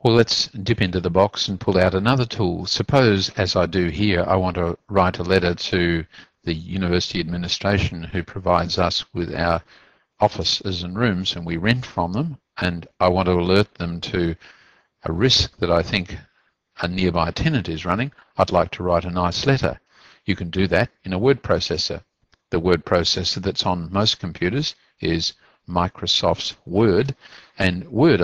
Well, let's dip into the box and pull out another tool. Suppose, as I do here, I want to write a letter to the university administration who provides us with our offices and rooms, and we rent from them, and I want to alert them to a risk that I think a nearby tenant is running. I'd like to write a nice letter. You can do that in a word processor. The word processor that's on most computers is Microsoft's Word, and Word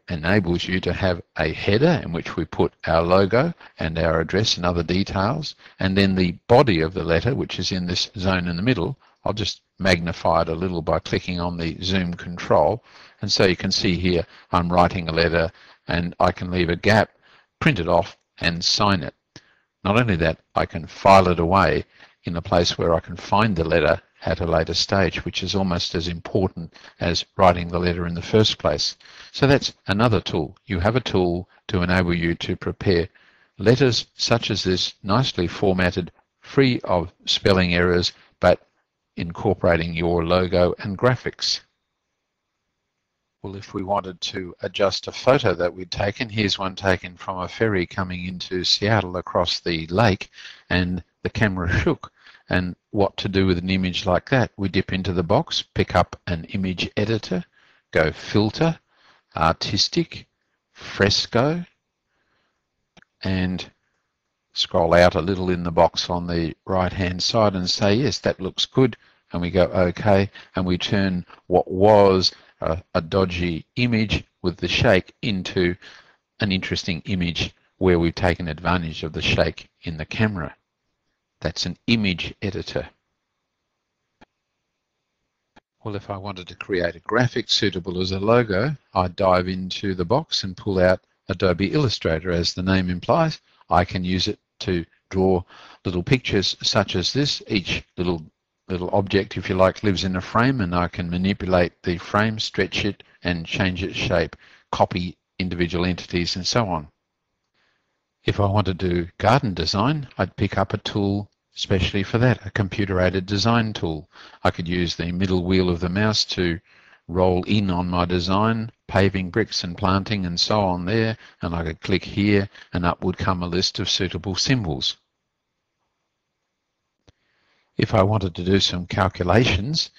enables you to have a header in which we put our logo and our address and other details, and then the body of the letter, which is in this zone in the middle. I'll just magnify it a little by clicking on the zoom control, and so you can see here I'm writing a letter, and I can leave a gap, print it off and sign it. Not only that, I can file it away in a place where I can find the letter at a later stage, which is almost as important as writing the letter in the first place. So that's another tool. You have a tool to enable you to prepare letters such as this, nicely formatted, free of spelling errors, but incorporating your logo and graphics. Well, if we wanted to adjust a photo that we'd taken, here's one taken from a ferry coming into Seattle across the lake, and the camera shook. And what to do with an image like that? We dip into the box, pick up an image editor, go Filter, Artistic, Fresco, and scroll out a little in the box on the right-hand side and say, yes, that looks good. And we go OK, and we turn what was a dodgy image with the shake into an interesting image where we've taken advantage of the shake in the camera. That's an image editor. Well, if I wanted to create a graphic suitable as a logo, I'd dive into the box and pull out Adobe Illustrator. As the name implies, I can use it to draw little pictures such as this. Each little object, if you like, lives in a frame, and I can manipulate the frame, stretch it and change its shape, copy individual entities and so on. If I want to do garden design, I'd pick up a tool especially for that, a computer-aided design tool. I could use the middle wheel of the mouse to roll in on my design, paving bricks and planting and so on there, and I could click here and up would come a list of suitable symbols. If I wanted to do some calculations,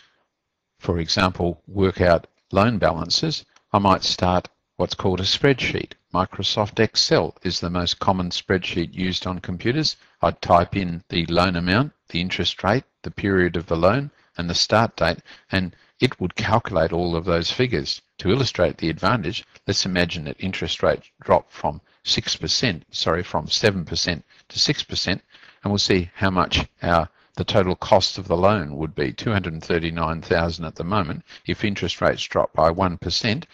for example, work out loan balances, I might start what's called a spreadsheet. Microsoft Excel is the most common spreadsheet used on computers. I'd type in the loan amount, the interest rate, the period of the loan, and the start date, and it would calculate all of those figures. To illustrate the advantage, let's imagine that interest rates drop from 7% to 6%, and we'll see how much the total cost of the loan would be. $239,000 at the moment. If interest rates drop by 1%,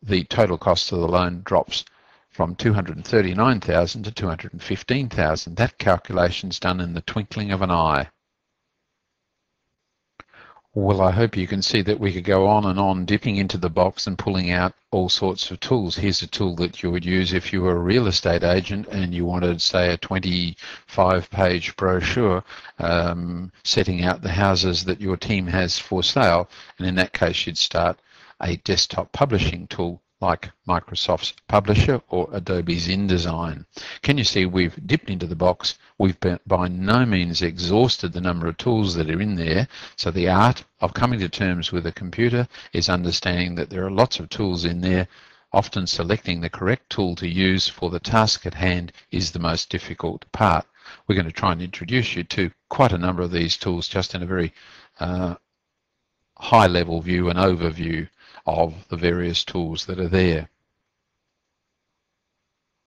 the total cost of the loan drops from $239,000 to $215,000. That calculation's done in the twinkling of an eye. Well, I hope you can see that we could go on and on, dipping into the box and pulling out all sorts of tools. Here's a tool that you would use if you were a real estate agent and you wanted, say, a 25-page brochure setting out the houses that your team has for sale. And in that case, you'd start a desktop publishing tool like Microsoft's Publisher or Adobe's InDesign. Can you see we've dipped into the box? We've by no means exhausted the number of tools that are in there. So the art of coming to terms with a computer is understanding that there are lots of tools in there. Often selecting the correct tool to use for the task at hand is the most difficult part. We're going to try and introduce you to quite a number of these tools just in a very high-level view and overview of the various tools that are there.